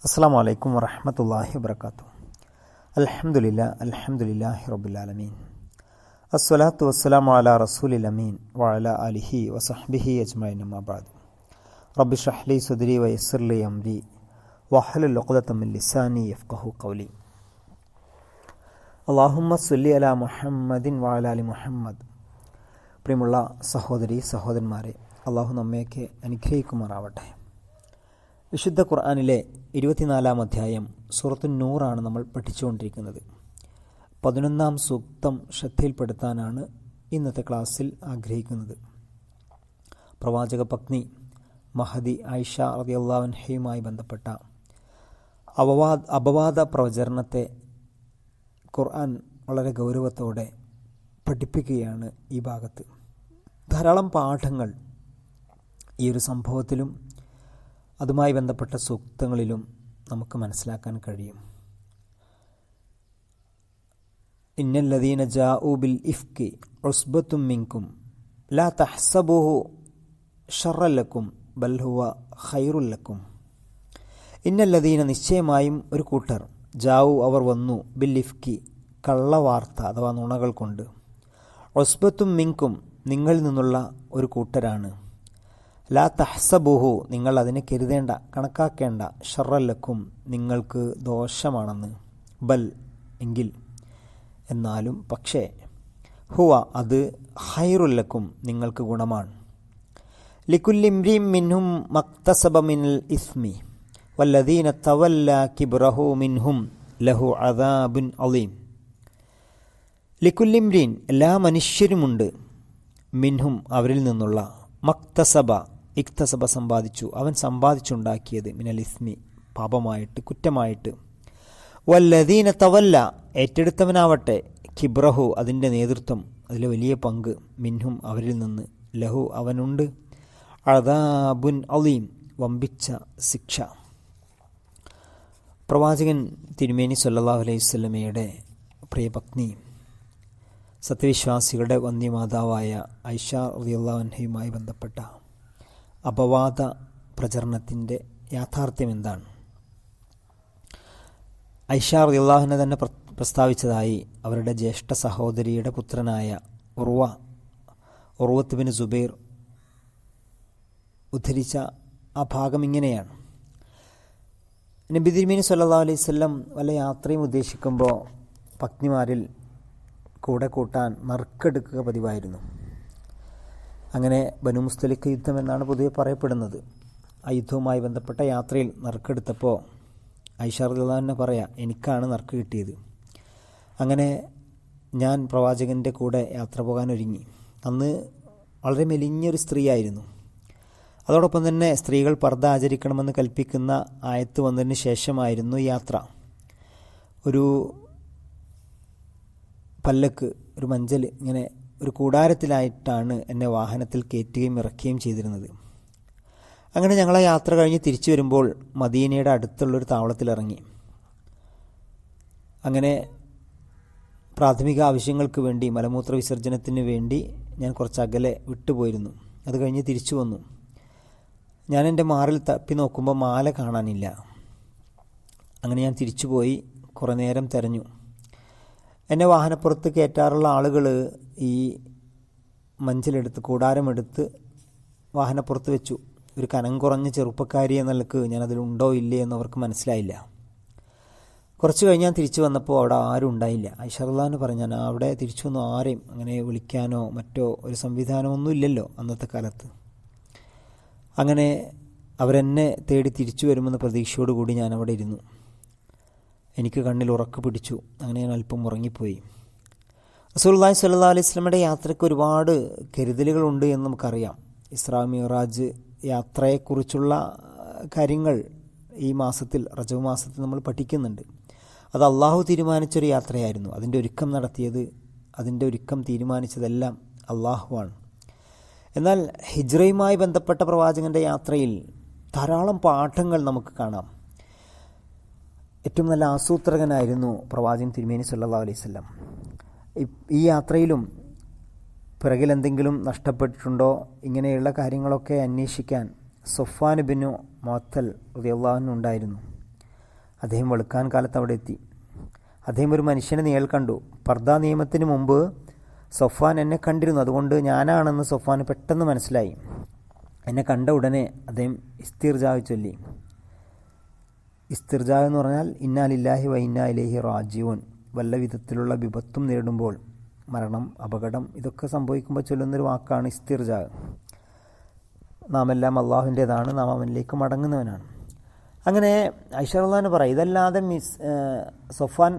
അസ്സലാമു അലൈക്കും വറഹ്മത്തുള്ളാഹി വബറകാതുഹു. അൽഹംദുലില്ലാഹി റബ്ബിൽ ആലമീൻ. അസ്സലാത്തു വസ്സലാമു അലാ റസൂലിൽ അമീൻ വഅലാ ആലിഹി വസഹ്ബിഹി അജ്മഈൻ. അമ്മാ ബഅദ്. റബ്ബി ഇശ്റഹ് ലി സദ്രി വയസ്സിർ ലി അംരി വഹ്ലുൽ ഉഖ്ദത മിൻ ലിസാനി യഫ്ഖഹു ഖൗലി. അല്ലാഹുമ്മ സ്വല്ലി അലാ മുഹമ്മദിൻ വഅലാ ആലി മുഹമ്മദ്. പ്രിയമുള്ള സഹോദരന്മാരെ, അള്ളാഹു നമ്മയൊക്കെ അനുഗ്രഹിക്കുമാറാവട്ടെ. വിശുദ്ധ ഖുർആനിലെ 24-ാം അധ്യായം സൂറത്തുൻ നൂറാണ് നമ്മൾ പഠിച്ചുകൊണ്ടിരിക്കുന്നത്. 11-ാം സൂക്തം ശ്രദ്ധയിൽപ്പെടുത്താനാണ് ഇന്നത്തെ ക്ലാസ്സിൽ ആഗ്രഹിക്കുന്നത്. പ്രവാചക പത്നി മഹദി ആയിഷ റളിയല്ലാഹു അൻഹയുമായി ബന്ധപ്പെട്ട അപവാദ പ്രചരണത്തെ ഖുർആൻ വളരെ ഗൗരവത്തോടെ പഠിപ്പിക്കുകയാണ് ഈ ഭാഗത്ത്. ധാരാളം പാഠങ്ങൾ ഈ ഒരു സംഭവത്തിലും അതുമായി ബന്ധപ്പെട്ട സൂക്തങ്ങളിലും നമുക്ക് മനസ്സിലാക്കാൻ കഴിയും. ഇന്നല്ലദീന ജാഊ ബിൽ ഇഫ്കി ഉസ്ബത്തും മിൻകും ലാ തഹ്സബൂഹു ശർറൻ ലക്കും ബൽ ഹുവ ഖൈറുൻ ലക്കും. ഇന്നല്ലദീന നിശ്ചയമായും ഒരു കൂട്ടർ ജാഊ അവർ വന്നു ബിൽ ഇഫ്കി കള്ളവാർത്ത അഥവാ നുണകൾ കൊണ്ട്, ഉസ്ബത്തും മിൻകും നിങ്ങളിൽ നിന്നുള്ള ഒരു കൂട്ടരാണ്, ലാ തഹ്സബുഹു നിങ്ങൾ അതിനെ കരുതേണ്ട, കണക്കാക്കേണ്ട, ശർറൻ ലക്കും നിങ്ങൾക്ക് ദോഷമാണെന്ന്, ബൽ എങ്കിൽ, എന്നാലും, പക്ഷേ, ഹുവ അത് ഖൈറുൽ ലക്കും നിങ്ങൾക്ക് ഗുണമാണ്. ലികുല്ലി ഇംരിഇൻ മിൻഹും മക്തസബ മിനൽ ഇസ്മി വല്ലദീന തവല്ല കിബ്റഹു മിൻഹും ലഹു അദാബുൻ അളീം. ലികുല്ലി ഇംരിഇൻ എല്ലാ മനുഷ്യരുമുണ്ട്, മിൻഹും അവരിൽ നിന്നുള്ള, മക്തസബ ഇക്തസബ സമ്പാദിച്ചു, അവൻ സമ്പാദിച്ചുണ്ടാക്കിയത്, മിനൽ ഇസ്മി പാപമായിട്ട്, കുറ്റമായിട്ട്, വല്ലദീന തവല്ല ഏറ്റെടുത്തവനാവട്ടെ, കിബ്റഹു അതിൻ്റെ നേതൃത്വം, അതിലെ വലിയ പങ്ക്, മിൻഹും അവരിൽ നിന്ന്, ലഹു അവനുണ്ട്, അദാബുൻ അളീം വമ്പിച്ച ശിക്ഷ. പ്രവാചകൻ തിരുമേനി സല്ലല്ലാഹു അലൈഹി വസല്ലമയുടെ പ്രിയപത്നി സത്യവിശ്വാസികളുടെ വന്യമാതാവായ ആയിഷ റളിയല്ലാഹു അൻഹയുമായി ബന്ധപ്പെട്ട അപവാദ പ്രചരണത്തിൻ്റെ യാഥാർത്ഥ്യം എന്താണ്? ആയിഷ റളിയല്ലാഹു അൻഹ തന്നെ പ്രസ്താവിച്ചതായി അവരുടെ ജ്യേഷ്ഠ സഹോദരിയുടെ പുത്രനായ ഉർവത്ത് ബിൻ സുബൈർ ഉദ്ധരിച്ച ആ ഭാഗം ഇങ്ങനെയാണ്. നബി തിരുമേനി സല്ലല്ലാഹു അലൈഹി വസല്ലം വല്ല യാത്രയും ഉദ്ദേശിക്കുമ്പോൾ പത്നിമാരിൽ കൂടെ കൂട്ടാൻ നറുക്കെടുക്കുക പതിവായിരുന്നു. അങ്ങനെ ബനു മുസ്തലിഖ് യുദ്ധം എന്നാണ് പൊതുവെ പറയപ്പെടുന്നത്. ആ യുദ്ധവുമായി ബന്ധപ്പെട്ട യാത്രയിൽ നറുക്കെടുത്തപ്പോൾ ആയിഷ റളിയല്ലാഹു അൻഹ പറയാം, എനിക്കാണ് നറുക്ക് കിട്ടിയത്. അങ്ങനെ ഞാൻ പ്രവാചകൻ്റെ കൂടെ യാത്ര പോകാനൊരുങ്ങി. അന്ന് വളരെ മെലിഞ്ഞൊരു സ്ത്രീയായിരുന്നു. അതോടൊപ്പം തന്നെ സ്ത്രീകൾ പർദ്ദ ആചരിക്കണമെന്ന് കൽപ്പിക്കുന്ന ആയത്ത് വന്നതിന് ശേഷമായിരുന്നു യാത്ര. ഒരു പല്ലക്ക്, ഒരു മഞ്ചൽ, ഇങ്ങനെ ഒരു കൂടാരത്തിലായിട്ടാണ് എന്നെ വാഹനത്തിൽ കയറ്റുകയും ഇറക്കുകയും ചെയ്തിരുന്നത്. അങ്ങനെ ഞങ്ങളെ യാത്ര കഴിഞ്ഞ് തിരിച്ചു വരുമ്പോൾ മദീനയുടെ അടുത്തുള്ളൊരു താവളത്തിലിറങ്ങി. അങ്ങനെ പ്രാഥമിക ആവശ്യങ്ങൾക്ക് വേണ്ടി, മലമൂത്ര വിസർജനത്തിന് വേണ്ടി ഞാൻ കുറച്ച് അകലെ വിട്ടുപോയിരുന്നു. അത് കഴിഞ്ഞ് തിരിച്ചു വന്നു. ഞാൻ എൻ്റെ മാറിൽ തപ്പി നോക്കുമ്പോൾ മാല കാണാനില്ല. അങ്ങനെ ഞാൻ തിരിച്ചുപോയി കുറേ നേരം തിരഞ്ഞു. എന്നെ വാഹനപ്പുറത്ത് കയറ്റാറുള്ള ആളുകൾ ഈ മഞ്ചലെടുത്ത്, കൂടാരമെടുത്ത് വാഹനപ്പുറത്ത് വെച്ചു. ഒരു കനം കുറഞ്ഞ ചെറുപ്പക്കാരി എന്ന നിലക്ക് ഞാനതിലുണ്ടോ ഇല്ലേ എന്നവർക്ക് മനസ്സിലായില്ല. കുറച്ച് കഴിഞ്ഞ് ഞാൻ തിരിച്ചു വന്നപ്പോൾ അവിടെ ആരും ഉണ്ടായില്ല. ആയിഷ റളിയല്ലാഹു അൻഹ പറഞ്ഞു, ഞാൻ അവിടെ തിരിച്ചു വന്നു, ആരെയും അങ്ങനെ വിളിക്കാനോ മറ്റോ ഒരു സംവിധാനമൊന്നും ഇല്ലല്ലോ അന്നത്തെ കാലത്ത്. അങ്ങനെ അവരെന്നെ തേടി തിരിച്ചു വരുമെന്ന പ്രതീക്ഷയോടുകൂടി ഞാൻ അവിടെ ഇരുന്നു. എനിക്ക് കണ്ണിൽ ഉറക്ക് പിടിച്ചു. അങ്ങനെ ഞാൻ അല്പം ഉറങ്ങിപ്പോയി. റസൂലുള്ളാഹി സ്വല്ലല്ലാഹു അലൈഹി വസല്ലമയുടെ യാത്രയ്ക്ക് ഒരുപാട് കരുതലുകളുണ്ട് എന്ന് നമുക്കറിയാം. ഇസ്രാ മിഅ്റാജ് യാത്രയെക്കുറിച്ചുള്ള കാര്യങ്ങൾ ഈ മാസത്തിൽ, റജബ് മാസത്തിൽ നമ്മൾ പഠിക്കുന്നുണ്ട്. അത് അള്ളാഹു തീരുമാനിച്ചൊരു യാത്രയായിരുന്നു. അതിൻ്റെ ഒരുക്കം തീരുമാനിച്ചതെല്ലാം അള്ളാഹുവാണ്. എന്നാൽ ഹിജ്റയുമായി ബന്ധപ്പെട്ട പ്രവാചകൻ്റെ യാത്രയിൽ ധാരാളം പാഠങ്ങൾ നമുക്ക് കാണാം. ഏറ്റവും നല്ല ആസൂത്രകനായിരുന്നു പ്രവാചകൻ തിരുമേനി സല്ലല്ലാഹു അലൈഹി വസല്ലം. ഈ യാത്രയിലും പിറകിലെന്തെങ്കിലും നഷ്ടപ്പെട്ടിട്ടുണ്ടോ, ഇങ്ങനെയുള്ള കാര്യങ്ങളൊക്കെ അന്വേഷിക്കാൻ സഫ്വാൻ ബിൻ മുഅത്തൽ റളിയല്ലാഹു അൻഹു ഉണ്ടായിരുന്നു. അദ്ദേഹം വെളുക്കാൻ കാലത്ത് അവിടെ എത്തി. അദ്ദേഹം ഒരു മനുഷ്യനെ നേരിൽ കണ്ടു. പർദാ നിയമത്തിന് മുമ്പ് സൊഫ്വാൻ എന്നെ കണ്ടിരുന്നു. അതുകൊണ്ട് ഞാനാണെന്ന് സൊഫ്വാന് പെട്ടെന്ന് മനസ്സിലായി. എന്നെ കണ്ട ഉടനെ അദ്ദേഹം ഇസ്തിർജാ ചൊല്ലി. ഇസ്തിർജാ എന്ന് പറഞ്ഞാൽ ഇന്നാ ലില്ലാഹി വ ഇന്നാ ഇലൈഹി റാജിഊൻ. വല്ല വിധത്തിലുള്ള വിപത്തും നേരിടുമ്പോൾ, മരണം, അപകടം, ഇതൊക്കെ സംഭവിക്കുമ്പോൾ ചൊല്ലുന്നൊരു വാക്കാണ് ഇസ്തിർജാ. നാം എല്ലാം അള്ളാഹുവിൻ്റേതാണ്, നാം അവനിലേക്ക് മടങ്ങുന്നവനാണ്. അങ്ങനെ ഐഷ റളിയല്ലാഹു പറയും, ഇതല്ലാതെ സൊഫ്വാൻ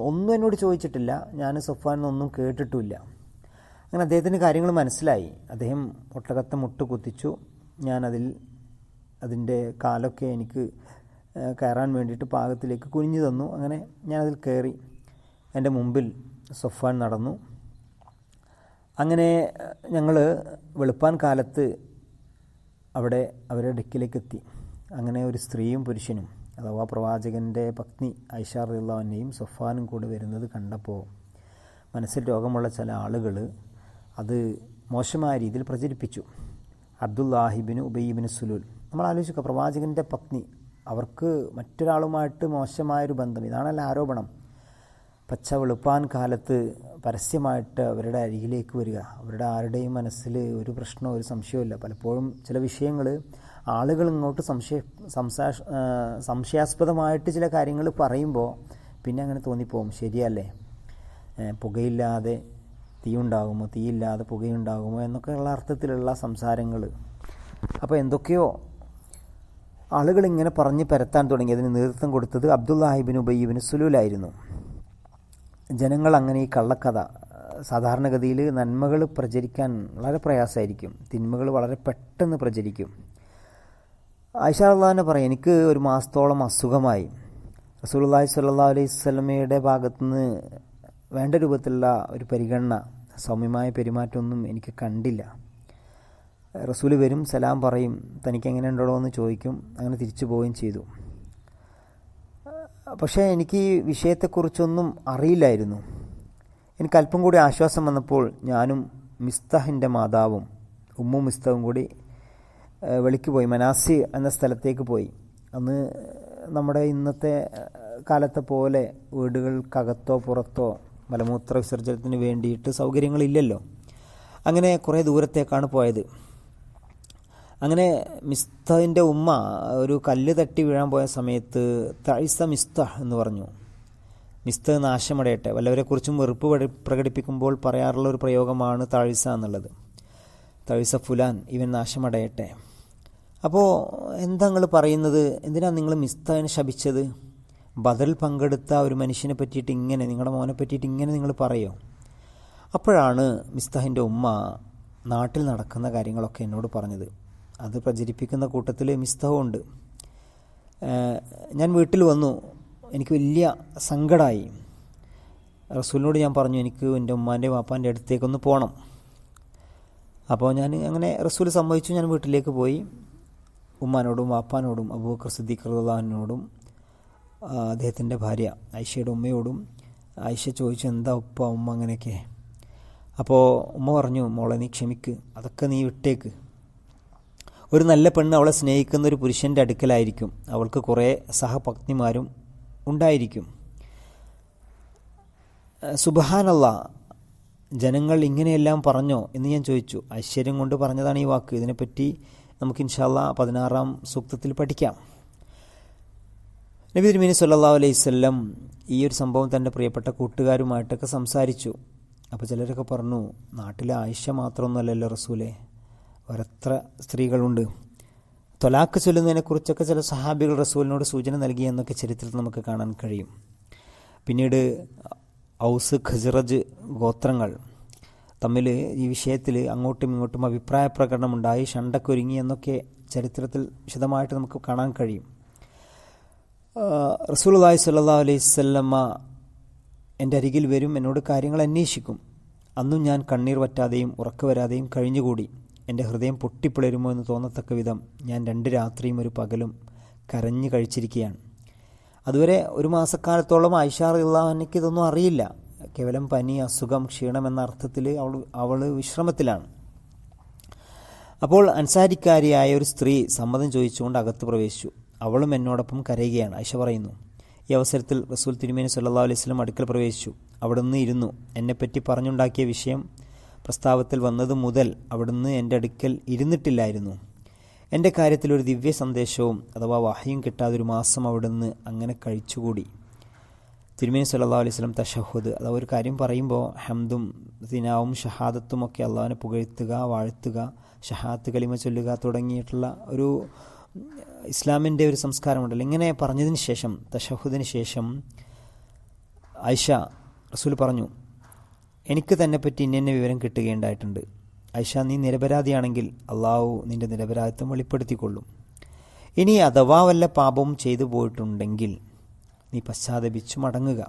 ഒന്നും എന്നോട് ചോദിച്ചിട്ടില്ല, ഞാൻ സൊഫ്വാൻ ഒന്നും കേട്ടിട്ടുമില്ല. അങ്ങനെ അദ്ദേഹത്തിന് കാര്യങ്ങൾ മനസ്സിലായി. അദ്ദേഹം ഒട്ടകത്തെ മുട്ട് കുത്തിച്ചു. അതിൻ്റെ കാലൊക്കെ എനിക്ക് കയറാൻ വേണ്ടിയിട്ട് പാകത്തിലേക്ക് കുനിഞ്ഞു തന്നു. അങ്ങനെ ഞാനതിൽ കയറി. എൻ്റെ മുമ്പിൽ സൊഫ്വാൻ നടന്നു. അങ്ങനെ ഞങ്ങൾ വെളുപ്പാൻ കാലത്ത് അവിടെ അവരുടെ അടുക്കിലേക്ക് എത്തി. അങ്ങനെ ഒരു സ്ത്രീയും പുരുഷനും, അഥവാ പ്രവാചകൻ്റെ പത്നി ഐഷ റളിയല്ലാഹു അൻഹയും സൊഫ്വാനും കൂടെ വരുന്നത് കണ്ടപ്പോൾ മനസ്സിൽ രോഗമുള്ള ചില ആളുകൾ അത് മോശമായ രീതിയിൽ പ്രചരിപ്പിച്ചു. അബ്ദുല്ലാഹിബിന് ഉബയ്യിബിന് സുലൂൽ, നമ്മൾ ആലോചിക്കുക, പ്രവാചകൻ്റെ പത്നി, അവർക്ക് മറ്റൊരാളുമായിട്ട് മോശമായൊരു ബന്ധം, ഇതാണല്ലോ ആരോപണം. പച്ച വെളുപ്പാൻ കാലത്ത് പരസ്യമായിട്ട് അവരുടെ അരികിലേക്ക് വരിക. അവരുടെ ആരുടെയും മനസ്സിൽ ഒരു പ്രശ്നമോ ഒരു സംശയമില്ല. പലപ്പോഴും ചില വിഷയങ്ങൾ ആളുകൾ ഇങ്ങോട്ട് സംശയാസ്പദമായിട്ട് ചില കാര്യങ്ങൾ പറയുമ്പോൾ പിന്നെ അങ്ങനെ തോന്നിപ്പോവും, ശരിയല്ലേ, പുകയില്ലാതെ തീ ഉണ്ടാകുമോ, തീയില്ലാതെ പുകയുണ്ടാകുമോ എന്നൊക്കെയുള്ള അർത്ഥത്തിലുള്ള സംസാരങ്ങൾ. അപ്പോൾ എന്തൊക്കെയോ ആളുകൾ ഇങ്ങനെ പറഞ്ഞ് പരത്താൻ തുടങ്ങി. അതിന് നേതൃത്വം കൊടുത്തത് അബ്ദുല്ലാഹിബിൻ ഉബയ്യിബിൻ സുലൂലായിരുന്നു. ജനങ്ങൾ അങ്ങനെ ഈ കള്ളക്കഥ, സാധാരണഗതിയിൽ നന്മകൾ പ്രചരിക്കാൻ വളരെ പ്രയാസമായിരിക്കും, തിന്മകൾ വളരെ പെട്ടെന്ന് പ്രചരിക്കും. ആയിഷ റളിയല്ലാഹു പറയും, എനിക്ക് ഒരു മാസത്തോളം അസുഖമായി. റസൂലുള്ളാഹി സ്വല്ലല്ലാഹു അലൈഹി വസല്ലമയുടെ ഭാഗത്തുനിന്ന് വേണ്ട രൂപത്തിലുള്ള ഒരു പരിഗണന, സൗമ്യമായ പെരുമാറ്റമൊന്നും എനിക്ക് കണ്ടില്ല. റസൂൽ വരും, സലാം പറയും, തനിക്ക് എങ്ങനെ ഉണ്ടോ എന്ന് ചോദിക്കും, അങ്ങനെ തിരിച്ചു പോവുകയും ചെയ്തു. പക്ഷേ എനിക്ക് ഈ വിഷയത്തെക്കുറിച്ചൊന്നും അറിയില്ലായിരുന്നു. എനിക്ക് അല്പം കൂടി ആശ്വാസം വന്നപ്പോൾ ഞാനും മിസ്തഹിൻ്റെ മാതാവും ഉമ്മു മിസ്തവും കൂടി വെളിക്ക് പോയി, മനാസി എന്ന സ്ഥലത്തേക്ക് പോയി. അന്ന് നമ്മുടെ ഇന്നത്തെ കാലത്തെ പോലെ വീടുകൾക്കകത്തോ പുറത്തോ മലമൂത്ര വിസർജനത്തിന് വേണ്ടിയിട്ട് സൗകര്യങ്ങളില്ലല്ലോ. അങ്ങനെ കുറേ ദൂരത്തേക്കാണ് പോയത്. അങ്ങനെ മിസ്തഹിൻ്റെ ഉമ്മ ഒരു കല്ല് തട്ടി വീഴാൻ പോയ സമയത്ത് തൈസ മിസ്തഹ് എന്ന് പറഞ്ഞു. മിസ്തഹ് നാശമടയട്ടെ. വല്ലവരെക്കുറിച്ചും വെറുപ്പ് പ്രകടിപ്പിക്കുമ്പോൾ പറയാറുള്ള ഒരു പ്രയോഗമാണ് തൈസ എന്നുള്ളത്. തൈസ ഫുലാൻ, ഇവൻ നാശമടയട്ടെ. അപ്പോൾ എന്താ നിങ്ങൾ പറയുന്നത്, എന്തിനാണ് നിങ്ങൾ മിസ്തഹിനെ ശപിച്ചത്? ബദറിൽ പങ്കെടുത്ത ഒരു മനുഷ്യനെ പറ്റിയിട്ട് ഇങ്ങനെ, നിങ്ങളുടെ മോനെ പറ്റിയിട്ട് ഇങ്ങനെ നിങ്ങൾ പറയോ? അപ്പോഴാണ് മിസ്തഹിൻ്റെ ഉമ്മ നാട്ടിൽ നടക്കുന്ന കാര്യങ്ങളൊക്കെ എന്നോട് പറഞ്ഞത്. അത് പ്രചരിപ്പിക്കുന്ന കൂട്ടത്തിൽ മിസ്തഹും ഉണ്ട്. ഞാൻ വീട്ടിൽ വന്നു, എനിക്ക് വലിയ സങ്കടമായി. റസൂലിനോട് ഞാൻ പറഞ്ഞു, എനിക്ക് എൻ്റെ ഉമ്മാൻ്റെ വാപ്പാൻ്റെ അടുത്തേക്കൊന്ന് പോകണം. അപ്പോൾ ഞാൻ അങ്ങനെ റസൂൽ സമ്മതിച്ചു. ഞാൻ വീട്ടിലേക്ക് പോയി. ഉമ്മാനോടും വാപ്പാനോടും അബൂബക്കർ സിദ്ദീഖ് റളിയല്ലാഹു അൻഹുവിനോടും അദ്ദേഹത്തിൻ്റെ ഭാര്യ ഐഷയുടെ ഉമ്മയോടും ഐഷ ചോദിച്ചു, എന്താ ഉമ്മ അങ്ങനെയൊക്കെ? അപ്പോൾ ഉമ്മ പറഞ്ഞു, മോളെ നീ ക്ഷമിക്ക്, അതൊക്കെ നീ വിട്ടേക്ക്. ഒരു നല്ല പെണ്ണ് അവളെ സ്നേഹിക്കുന്ന ഒരു പുരുഷൻ്റെ അടുക്കലായിരിക്കും, അവൾക്ക് കുറേ സഹപത്നിമാരും ഉണ്ടായിരിക്കും. സുബ്ഹാനല്ലാഹ്, ജനങ്ങൾ ഇങ്ങനെയെല്ലാം പറഞ്ഞോ എന്ന് ഞാൻ ചോദിച്ചു. ഐശ്വര്യം കൊണ്ട് പറഞ്ഞതാണ് ഈ വാക്ക്. ഇതിനെപ്പറ്റി നമുക്ക് ഇൻഷാ അല്ലാഹ് 16-ാം സൂക്തത്തിൽ പഠിക്കാം. നബി തിരുമേനി സല്ലല്ലാഹു അലൈഹി വസല്ലം ഈ ഒരു സംഭവം തൻ്റെ പ്രിയപ്പെട്ട കൂട്ടുകാരുമായിട്ടൊക്കെ സംസാരിച്ചു. അപ്പോൾ ചിലരൊക്കെ പറഞ്ഞു, നാട്ടിലെ ആയിഷ മാത്രമൊന്നുമല്ലല്ലോ റസൂലേ, ഒരെത്ര സ്ത്രീകളുണ്ട്. തൊലാക്ക് ചൊല്ലുന്നതിനെക്കുറിച്ചൊക്കെ ചില സഹാബികൾ റസൂലിനോട് സൂചന നൽകിയെന്നൊക്കെ ചരിത്രത്തിൽ നമുക്ക് കാണാൻ കഴിയും. പിന്നീട് ഔസ് ഖസ്റജ് ഗോത്രങ്ങൾ തമ്മിൽ ഈ വിഷയത്തിൽ അങ്ങോട്ടും ഇങ്ങോട്ടും അഭിപ്രായ പ്രകടനമുണ്ടായി, ഷണ്ടക്കൊരുങ്ങി എന്നൊക്കെ ചരിത്രത്തിൽ വിശദമായിട്ട് നമുക്ക് കാണാൻ കഴിയും. റസൂലുള്ളാഹി സ്വല്ലല്ലാഹു അലൈഹി വസല്ലമ എൻ്റെ അരികിൽ വരും, എന്നോട് കാര്യങ്ങൾ അന്വേഷിക്കും. അന്നും ഞാൻ കണ്ണീർ വറ്റാതെയും ഉറക്ക വരാതെയും കഴിഞ്ഞുകൂടി. എൻ്റെ ഹൃദയം പൊട്ടിപ്പിളരുമോ എന്ന് തോന്നത്തക്ക വിധം ഞാൻ 2 രാത്രിയും 1 പകലും കരഞ്ഞു കഴിച്ചിരിക്കുകയാണ്. അതുവരെ ഒരു മാസക്കാലത്തോളം ആയിഷ റളിയല്ലാഹു അൻഹയ്ക്ക് ഇതൊന്നും അറിയില്ല. കേവലം പനി, അസുഖം, ക്ഷീണം എന്ന അർത്ഥത്തിൽ അവൾ വിശ്രമത്തിലാണ്. അപ്പോൾ അൻസാരിക്കാരിയായ ഒരു സ്ത്രീ സമ്മതം ചോദിച്ചുകൊണ്ട് അകത്ത് പ്രവേശിച്ചു. അവളും എന്നോടൊപ്പം കരയുകയാണ്. ആയിഷ പറയുന്നു, ഈ അവസരത്തിൽ റസൂൽ തിരുമേനി സല്ലല്ലാഹു അലൈഹി വസല്ലം അടുക്കൽ പ്രവേശിച്ചു. അവിടുന്ന് ഇരുന്നു. എന്നെപ്പറ്റി പറഞ്ഞുണ്ടാക്കിയ വിഷയം പ്രസ്താവത്തിൽ വന്നത് മുതൽ അവിടുന്ന് എൻ്റെ അടുക്കൽ ഇരുന്നിട്ടില്ലായിരുന്നു. എൻ്റെ കാര്യത്തിൽ ഒരു ദിവ്യ സന്ദേശവും അഥവാ വഹയും കിട്ടാതെ ഒരു മാസം അവിടുന്ന് അങ്ങനെ കഴിച്ചുകൂടി. തിരുമേനി സല്ലല്ലാഹു അലൈഹി വസല്ലം തശഹുദ് അഥവാ ഒരു കാര്യം പറയുമ്പോൾ ഹംദും ദിനാവും ഷഹാദത്തും ഒക്കെ അള്ളാഹുവിനെ പുകഴ്ത്തുക, വാഴ്ത്തുക, ഷഹാദത്ത് കലിമ ചൊല്ലുക തുടങ്ങിയിട്ടുള്ള ഒരു ഇസ്ലാമിൻ്റെ ഒരു സംസ്കാരമുണ്ടല്ലോ. ഇങ്ങനെ പറഞ്ഞതിന് ശേഷം തശഹുദിന് ശേഷം ആയിഷ റസൂൽ പറഞ്ഞു, എനിക്ക് തന്നെപ്പറ്റി ഇന്ന വിവരം കിട്ടുകയുണ്ടായിട്ടുണ്ട്. ആയിഷ, നീ നിരപരാധിയാണെങ്കിൽ അള്ളാഹു നിൻ്റെ നിരപരാധിത്വം വെളിപ്പെടുത്തിക്കൊള്ളും. ഇനി അഥവാ വല്ല പാപവും ചെയ്തു പോയിട്ടുണ്ടെങ്കിൽ നീ പശ്ചാത്തപിച്ചു മടങ്ങുക.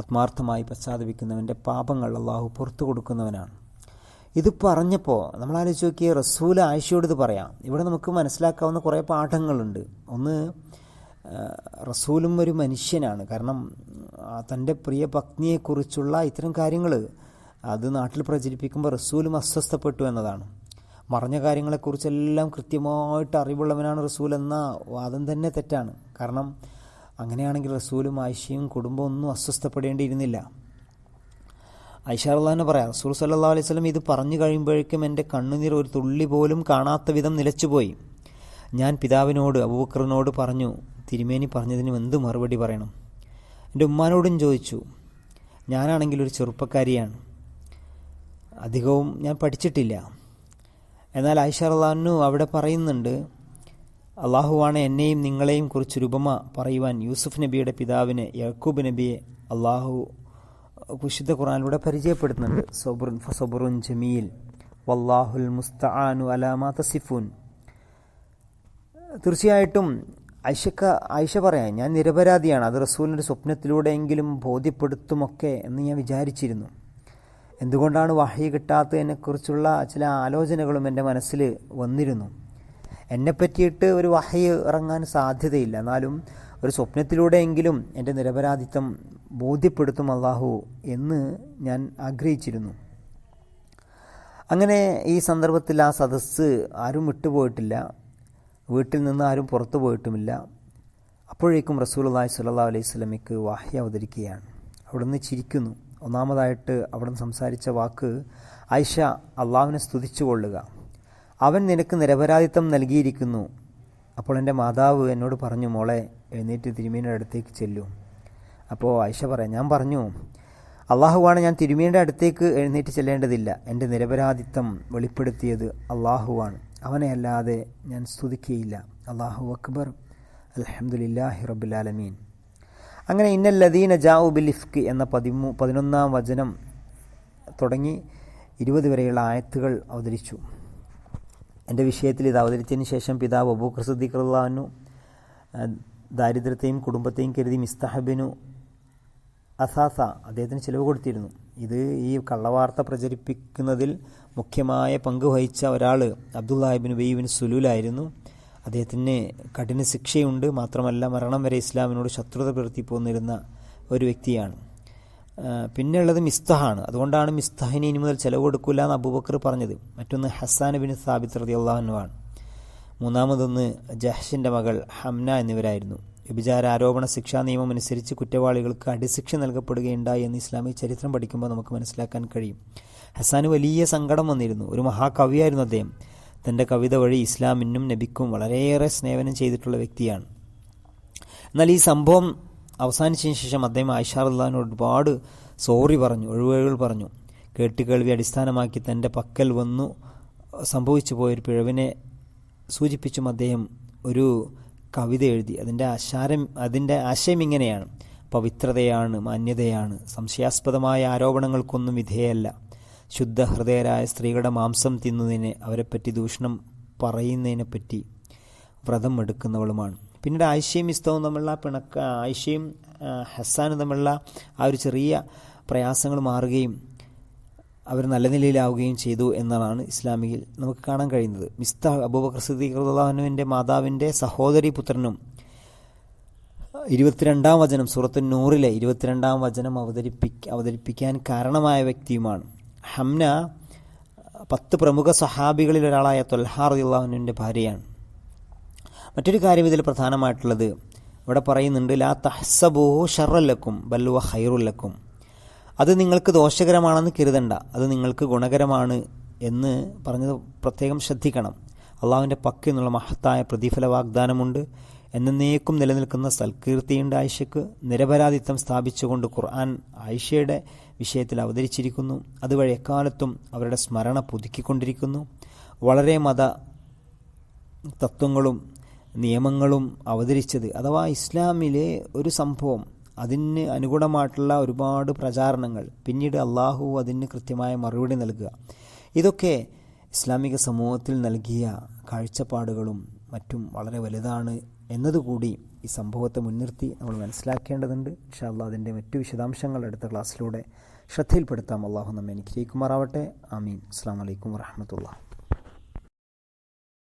ആത്മാർത്ഥമായി പശ്ചാത്തപിക്കുന്നവൻ്റെ പാപങ്ങൾ അള്ളാഹു പുറത്തു കൊടുക്കുന്നവനാണ്. ഇത് പറഞ്ഞപ്പോൾ നമ്മൾ ആലോചിച്ച് നോക്കിയ റസൂൽ ആയിഷയോട് ഇത് പറയാം. ഇവിടെ നമുക്ക് മനസ്സിലാക്കാവുന്ന കുറേ പാഠങ്ങളുണ്ട്. ഒന്ന്, റസൂലും ഒരു മനുഷ്യനാണ്. കാരണം തൻ്റെ പ്രിയ പത്നിയെക്കുറിച്ചുള്ള ഇത്തരം കാര്യങ്ങൾ അത് നാട്ടിൽ പ്രചരിപ്പിക്കുമ്പോൾ റസൂലും അസ്വസ്ഥപ്പെട്ടു എന്നതാണ്. മറഞ്ഞ കാര്യങ്ങളെക്കുറിച്ചെല്ലാം കൃത്യമായിട്ട് അറിവുള്ളവനാണ് റസൂൽ എന്ന വാദം തന്നെ തെറ്റാണ്. കാരണം അങ്ങനെയാണെങ്കിൽ റസൂലും ആയിഷയും കുടുംബം ഒന്നും അസ്വസ്ഥപ്പെടേണ്ടിയിരുന്നില്ല. ആയിഷ റളിയല്ലാഹു പറയാം, റസൂൽ സല്ലല്ലാഹു അലൈഹി വസല്ലം ഇത് പറഞ്ഞു കഴിയുമ്പോഴേക്കും എൻ്റെ കണ്ണുനീർ ഒരു തുള്ളി പോലും കാണാത്ത വിധം നിലച്ചുപോയി. ഞാൻ പിതാവിനോട് അബൂബക്കറിനോട് പറഞ്ഞു, തിരുമേനി പറഞ്ഞതിന് എന്ത് മറുപടി പറയണം. എൻ്റെ ഉമ്മാനോടും ചോദിച്ചു. ഞാനാണെങ്കിൽ ഒരു ചെറുപ്പക്കാരിയാണ്, അധികവും ഞാൻ പഠിച്ചിട്ടില്ല. എന്നാൽ ആയിഷ റളിയല്ലാഹു അവിടെ പറയുന്നുണ്ട്, അള്ളാഹുവാണ് എന്നെയും നിങ്ങളെയും കുറിച്ചൊരു ഉപമ പറയുവാൻ യൂസുഫ് നബിയുടെ പിതാവിനെ യാക്കൂബ് നബിയെ അള്ളാഹു വിശുദ്ധ ഖുർആനിലൂടെ പരിചയപ്പെടുത്തുന്നുണ്ട്. സബറുൻ ജമീൽ വല്ലാഹുൽ മുസ്തആനു അലാ മാ തസിഫൂൻ. തീർച്ചയായിട്ടും ആയിഷ പറയാം, ഞാൻ നിരപരാധിയാണ്. അത് റസൂലിൻ്റെ സ്വപ്നത്തിലൂടെയെങ്കിലും ബോധ്യപ്പെടുത്തുമൊക്കെ എന്ന് ഞാൻ വിചാരിച്ചിരുന്നു. എന്തുകൊണ്ടാണ് വഹി കിട്ടാത്തതിനെക്കുറിച്ചുള്ള ചില ആലോചനകളും എൻ്റെ മനസ്സിൽ വന്നിരുന്നു. എന്നെ പറ്റിയിട്ട് ഒരു വഹി ഇറങ്ങാൻ സാധ്യതയില്ല, എന്നാലും ഒരു സ്വപ്നത്തിലൂടെയെങ്കിലും എൻ്റെ നിരപരാധിത്വം ബോധ്യപ്പെടുത്തും അള്ളാഹു എന്ന് ഞാൻ ആഗ്രഹിച്ചിരുന്നു. അങ്ങനെ ഈ സന്ദർഭത്തിൽ ആ സദസ്സ് ആരും വിട്ടുപോയിട്ടില്ല, വീട്ടിൽ നിന്ന് ആരും പുറത്തു പോയിട്ടുമില്ല. അപ്പോഴേക്കും റസൂലുള്ളാഹി സ്വല്ലല്ലാഹു അലൈഹി വസല്ലമയ്ക്ക് വഹി അവതരിക്കുകയാണ്. അവിടുന്ന് ചിരിക്കുന്നു. ഒന്നാമതായിട്ട് അവിടുന്ന് സംസാരിച്ച വാക്ക്, ആയിഷ, അള്ളാഹുവിനെ സ്തുതിച്ചു കൊള്ളുക, അവൻ നിനക്ക് നിരപരാധിത്വം നൽകിയിരിക്കുന്നു. അപ്പോൾ എൻ്റെ മാതാവ് എന്നോട് പറഞ്ഞു, മോളെ എഴുന്നേറ്റ് തിരുമേനിയുടെ അടുത്തേക്ക് ചെല്ലൂ. അപ്പോൾ ആയിഷ പറയാം, ഞാൻ പറഞ്ഞു, അള്ളാഹുവാണ്, ഞാൻ തിരുമേനിയുടെ അടുത്തേക്ക് എഴുന്നേറ്റ് ചെല്ലേണ്ടതില്ല. എൻ്റെ നിരപരാധിത്വം വെളിപ്പെടുത്തിയത് അള്ളാഹുവാണ്, അവനെ അല്ലാതെ ഞാൻ സ്തുതിക്കുകയില്ല. അള്ളാഹു അക്ബർ, അൽഹംദുലില്ലാഹി റബ്ബിൽ ആലമീൻ. അങ്ങനെ ഇന്നല്ലദീന ജാഉ ബിൽ ഇഫ്ക് എന്ന 11-ാം വചനം തുടങ്ങി 20 വരെയുള്ള ആയത്തുകൾ അവതരിച്ചു. എൻ്റെ വിഷയത്തിൽ ഇത് അവതരിച്ചതിന് ശേഷം പിതാവ് അബൂബക്കർ സിദ്ദീഖ് റളിയല്ലാഹു അൻഹു ദാരിദ്ര്യത്തെയും കുടുംബത്തെയും കരുതി മിസ്തഹബിനു അസാസ അദ്ദേഹത്തിന് ചിലവ് കൊടുത്തിരുന്നു. ഇത് ഈ കള്ളവാർത്ത പ്രചരിപ്പിക്കുന്നതിൽ മുഖ്യമായ പങ്ക് വഹിച്ച ഒരാൾ അബ്ദുല്ലാഹ് ഇബ്നു ഉബൈ ഇബ്നു സുലൂലായിരുന്നു. അദ്ദേഹത്തിന് കഠിന ശിക്ഷയുണ്ട്. മാത്രമല്ല മരണം വരെ ഇസ്ലാമിനോട് ശത്രുത പുലർത്തി പോന്നിരുന്ന ഒരു വ്യക്തിയാണ്. പിന്നെ ഉള്ളത് മിസ്തഹാണ്. അതുകൊണ്ടാണ് മിസ്തഹിന് ഇനി മുതൽ ചിലവ് കൊടുക്കില്ല എന്ന് അബൂബക്കർ പറഞ്ഞത്. മറ്റൊന്ന് ഹസ്സാൻ ബിൻ സാബിത്ത് റളിയല്ലാഹു അൻഹു ആണ്. മൂന്നാമതൊന്ന് ജഹ്ഷിൻ്റെ മകൾ ഹംന എന്നിവരായിരുന്നു. വ്യഭിചാര ആരോപണ ശിക്ഷാ നിയമം അനുസരിച്ച് കുറ്റവാളികൾക്ക് അടിശിക്ഷ നൽകപ്പെടുകയുണ്ടായി എന്ന് ഇസ്ലാമിക ചരിത്രം പഠിക്കുമ്പോൾ നമുക്ക് മനസ്സിലാക്കാൻ കഴിയും. ഹസ്സാന് വലിയ സങ്കടം വന്നിരുന്നു. ഒരു മഹാകവിയായിരുന്നു അദ്ദേഹം. തൻ്റെ കവിത വഴി ഇസ്ലാമിനും നബിക്കും വളരെയേറെ സ്നേഹനം ചെയ്തിട്ടുള്ള വ്യക്തിയാണ്. എന്നാൽ ഈ സംഭവം അവസാനിച്ചതിന് ശേഷം അദ്ദേഹം ആയിഷ റളിയല്ലാഹു ഒരുപാട് സോറി പറഞ്ഞു, ഒഴിവുകൾ പറഞ്ഞു. കേട്ടുകേൾവി അടിസ്ഥാനമാക്കി തൻ്റെ പക്കൽ വന്നു സംഭവിച്ചു പോയൊരു പിഴവിനെ സൂചിപ്പിച്ചും അദ്ദേഹം ഒരു കവിത എഴുതി. അതിൻ്റെ ആശയം ഇങ്ങനെയാണ്: പവിത്രതയാണ്, മാന്യതയാണ്, സംശയാസ്പദമായ ആരോപണങ്ങൾക്കൊന്നും വിധേയല്ല, ശുദ്ധ ഹൃദയരായ സ്ത്രീകളുടെ മാംസം തിന്നുന്നതിനെ, അവരെപ്പറ്റി ദൂഷണം പറയുന്നതിനെപ്പറ്റി വ്രതം എടുക്കുന്നവളുമാണ്. പിന്നീട് ആയിഷയും മിസ്തവും തമ്മിലുള്ള ആയിഷയും ഹസ്സാനും തമ്മിലുള്ള ആ ഒരു ചെറിയ പ്രയാസങ്ങൾ മാറുകയും അവർ നല്ല നിലയിലാവുകയും ചെയ്തു എന്നാണ് ഇസ്ലാമിയിൽ നമുക്ക് കാണാൻ കഴിയുന്നത്. മിസ്താഹ് അബൂബക്കർ സിദ്ദീഖ് റളിയല്ലാഹു അൻഹുവിൻ്റെ മാതാവിൻ്റെ സഹോദരി പുത്രനും 22-ാം വചനം സൂറത്തുൻ നൂറിലെ 22-ാം വചനം അവതരിപ്പിക്കാൻ കാരണമായ വ്യക്തിയുമാണ്. ഹംന 10 പ്രമുഖ സഹാബികളിൽ ഒരാളായ ത്വൽഹ റളിയല്ലാഹു അൻഹുവിൻ്റെ ഭാര്യയാണ്. മറ്റൊരു കാര്യം ഇതിൽ പ്രധാനമായിട്ടുള്ളത്, ഇവിടെ പറയുന്നുണ്ട് ലാ തഹ്സബൂഹു ശർറല്ലക്കും ബൽ വ ഖൈറുല്ലക്കും. അത് നിങ്ങൾക്ക് ദോഷകരമാണെന്ന് കരുതണ്ട, അത് നിങ്ങൾക്ക് ഗുണകരമാണ് എന്ന് പറഞ്ഞത് പ്രത്യേകം ശ്രദ്ധിക്കണം. അള്ളാഹുവിൻ്റെ പക്കൽ നിന്നുള്ള മഹത്തായ പ്രതിഫല വാഗ്ദാനമുണ്ട്. എന്നേക്കും നിലനിൽക്കുന്ന സൽകീർത്തിയുണ്ട് ആയിഷയ്ക്ക്. നിരപരാധിത്വം സ്ഥാപിച്ചുകൊണ്ട് ഖുർആൻ ആയിഷയുടെ വിഷയത്തിൽ അവതരിച്ചിരിക്കുന്നു. അതുവഴി എക്കാലത്തും അവരുടെ സ്മരണ പുതുക്കിക്കൊണ്ടിരിക്കുന്നു. വളരെ മത തത്വങ്ങളും നിയമങ്ങളും അവതരിച്ചത്, അഥവാ ഇസ്ലാമിലെ ഒരു സംഭവം, അതിന് അനുഗുണമായിട്ടുള്ള ഒരുപാട് പ്രചാരണങ്ങൾ, പിന്നീട് അള്ളാഹു അതിന് കൃത്യമായ മറുപടി നൽകുക, ഇതൊക്കെ ഇസ്ലാമിക സമൂഹത്തിൽ നൽകിയ കാഴ്ചപ്പാടുകളും മറ്റും വളരെ വലുതാണ് എന്നതുകൂടി ഈ സംഭവത്തെ മുൻനിർത്തി നമ്മൾ മനസ്സിലാക്കേണ്ടതുണ്ട്. ഇൻഷാ അല്ലാഹ് അതിൻ്റെ മറ്റു വിശദാംശങ്ങൾ അടുത്ത ക്ലാസ്സിലൂടെ ശ്രദ്ധയിൽപ്പെടുത്താം. അള്ളാഹു നമ്മെ അനുഗ്രഹിക്കുമാറാവട്ടെ. ആമീൻ. അസ്സലാമു അലൈക്കും വറഹ്മത്തുള്ളാഹി.